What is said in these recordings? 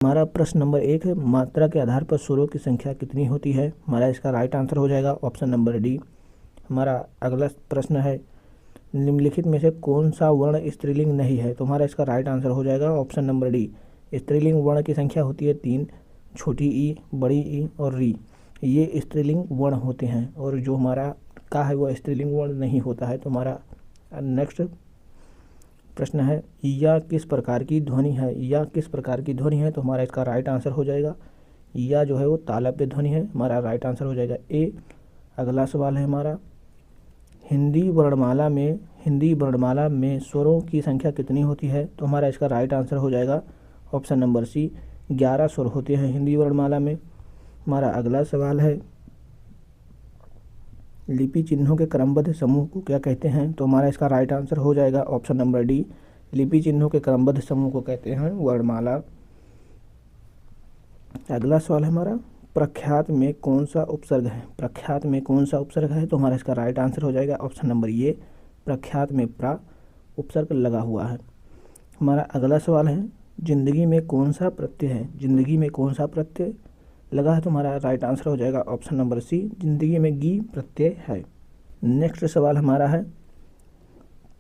हमारा प्रश्न नंबर 1 है, मात्रा के आधार पर स्वरों की संख्या कितनी होती है। हमारा इसका राइट आंसर हो जाएगा ऑप्शन नंबर डी। हमारा अगला प्रश्न है, निम्नलिखित में से कौन सा वर्ण स्त्रीलिंग नहीं है। तो हमारा इसका राइट आंसर हो जाएगा ऑप्शन नंबर डी। स्त्रीलिंग वर्ण की संख्या होती है 3, छोटी ई, बड़ी ई और री, ये स्त्रीलिंग वर्ण होते हैं। और जो हमारा का है वो स्त्रीलिंग वर्ण नहीं होता है। तो हमारा नेक्स्ट प्रश्न है, या किस प्रकार की ध्वनि है। या किस प्रकार की ध्वनि है। तो हमारा इसका राइट आंसर हो जाएगा, या जो है वो तालव्य ध्वनि है। हमारा राइट आंसर हो जाएगा ए। अगला सवाल है हमारा, हिंदी वर्णमाला में स्वरों की संख्या कितनी होती है। तो हमारा इसका राइट आंसर हो जाएगा ऑप्शन नंबर सी, 11 स्वर होते हैं हिंदी वर्णमाला में। हमारा अगला सवाल है, लिपि चिन्हों के क्रमबद्ध समूह को क्या कहते हैं। तो हमारा इसका राइट आंसर हो जाएगा ऑप्शन नंबर डी, लिपि चिन्हों के क्रमबद्ध समूह को कहते हैं वर्णमाला। अगला सवाल है हमारा, प्रख्यात में कौन सा उपसर्ग है। प्रख्यात में कौन सा उपसर्ग है। तो हमारा इसका राइट आंसर हो जाएगा ऑप्शन नंबर ए, प्रख्यात में प्रा उपसर्ग लगा हुआ है। हमारा अगला सवाल है, जिंदगी में कौन सा प्रत्यय है। जिंदगी में कौन सा प्रत्यय लगा है। तो हमारा राइट आंसर हो जाएगा ऑप्शन नंबर सी, जिंदगी में गी प्रत्यय है। नेक्स्ट सवाल हमारा है,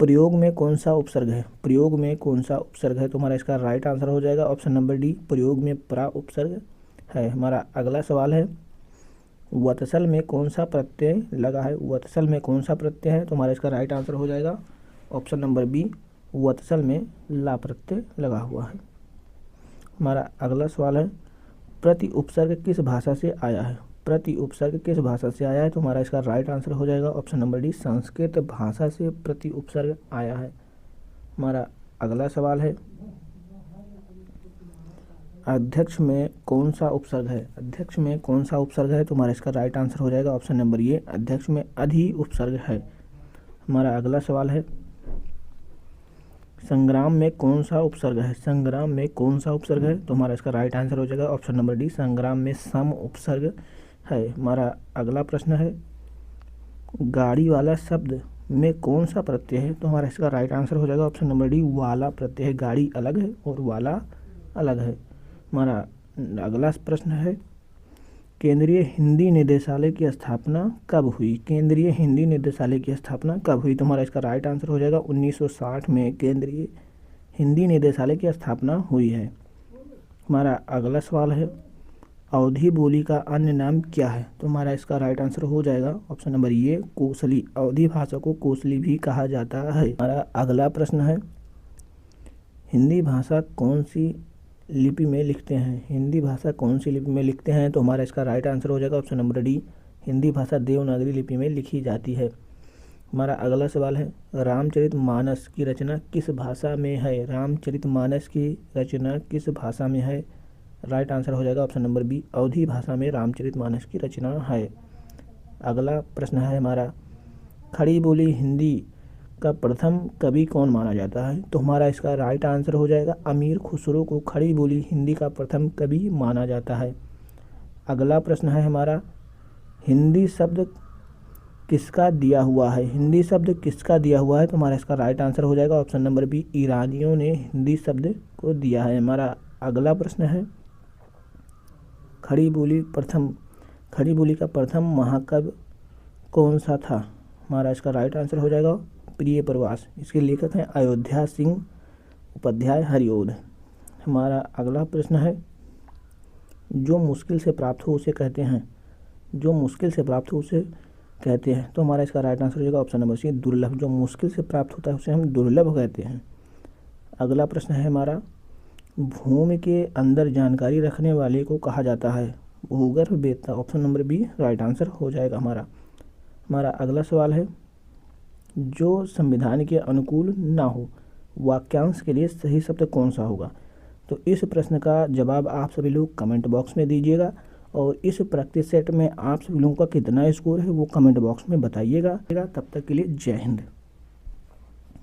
प्रयोग में कौन सा उपसर्ग है। प्रयोग में कौन सा उपसर्ग है। तो हमारा इसका राइट आंसर हो जाएगा ऑप्शन नंबर डी, प्रयोग में प्रा उपसर्ग है। हमारा अगला सवाल है, वत्सल में कौन सा प्रत्यय लगा है। वत्सल में कौन सा प्रत्यय है। तो हमारा इसका राइट आंसर हो जाएगा ऑप्शन नंबर बी, वत्सल में ला प्रत्यय लगा हुआ है। हमारा अगला सवाल है, प्रति उपसर्ग किस भाषा से आया है। प्रति उपसर्ग किस भाषा से आया है। तो हमारा इसका राइट आंसर हो जाएगा ऑप्शन नंबर डी, संस्कृत भाषा से प्रति उपसर्ग आया है। हमारा अगला सवाल है, अध्यक्ष में कौन सा उपसर्ग है। अध्यक्ष में कौन सा उपसर्ग है। तो हमारा इसका राइट आंसर हो जाएगा ऑप्शन नंबर ए, अध्यक्ष में अधि उपसर्ग है। हमारा अगला सवाल है, संग्राम में कौन सा उपसर्ग है। संग्राम में कौन सा उपसर्ग है। तो हमारा इसका राइट आंसर हो जाएगा ऑप्शन नंबर डी, संग्राम में सम उपसर्ग है। हमारा अगला प्रश्न है, गाड़ी वाला शब्द में कौन सा प्रत्यय है। तो हमारा इसका राइट आंसर हो जाएगा ऑप्शन नंबर डी, वाला प्रत्यय है। गाड़ी अलग है और वाला अलग है। हमारा अगला प्रश्न है, केंद्रीय हिंदी निदेशालय की स्थापना कब हुई। केंद्रीय हिंदी निदेशालय की स्थापना कब हुई। तो हमारा इसका राइट आंसर हो जाएगा 1960 में केंद्रीय हिंदी निदेशालय की स्थापना हुई है। हमारा अगला सवाल है, अवधी बोली का अन्य नाम क्या है। तो हमारा इसका राइट आंसर हो जाएगा ऑप्शन नंबर ए, कोसली। अवधी भाषा को कोसली भी कहा जाता है। हमारा अगला प्रश्न है, हिंदी भाषा कौन सी लिपि में लिखते हैं। हिंदी भाषा कौन सी लिपि में लिखते हैं। तो हमारा इसका राइट आंसर हो जाएगा ऑप्शन नंबर डी, हिंदी भाषा देवनागरी लिपि में लिखी जाती है। हमारा अगला सवाल है, रामचरितमानस की रचना किस भाषा में है। रामचरितमानस की रचना किस भाषा में है। राइट आंसर हो जाएगा ऑप्शन नंबर बी, अवधी भाषा में रामचरितमानस की रचना है। अगला प्रश्न है हमारा, खड़ी बोली हिंदी का प्रथम कवि कौन माना जाता है। तो हमारा इसका राइट आंसर हो जाएगा, अमीर खुसरो को खड़ी बोली हिंदी का प्रथम कवि माना जाता है। अगला प्रश्न है हमारा, हिंदी शब्द किसका दिया हुआ है। हिंदी शब्द किसका दिया हुआ है। तो हमारा इसका राइट आंसर हो जाएगा ऑप्शन नंबर बी, ईरानियों ने हिंदी शब्द को दिया है। हमारा अगला प्रश्न है, खड़ी बोली का प्रथम महाकाव्य कौन सा था। हमारा इसका राइट आंसर हो जाएगा प्रिय प्रवास। इसके लेखक हैं अयोध्या सिंह उपाध्याय हरिओद। हमारा अगला प्रश्न है, जो मुश्किल से प्राप्त हो उसे कहते हैं। जो मुश्किल से प्राप्त हो उसे कहते हैं। तो हमारा इसका राइट आंसर हो जाएगा ऑप्शन नंबर सी, दुर्लभ। जो मुश्किल से प्राप्त होता है उसे हम दुर्लभ कहते हैं। अगला प्रश्न है हमारा, भूमि के अंदर जानकारी रखने वाले को कहा जाता है भूगर्भ वेत्ता। Option number B right answer हो जाएगा हमारा अगला सवाल है, जो संविधान के अनुकूल ना हो वाक्यांश के लिए सही शब्द कौन सा होगा। तो इस प्रश्न का जवाब आप सभी लोग कमेंट बॉक्स में दीजिएगा और इस प्रैक्टिस सेट में आप सभी लोगों का कितना स्कोर है वो कमेंट बॉक्स में बताइएगा। तब तक के लिए जय हिंद।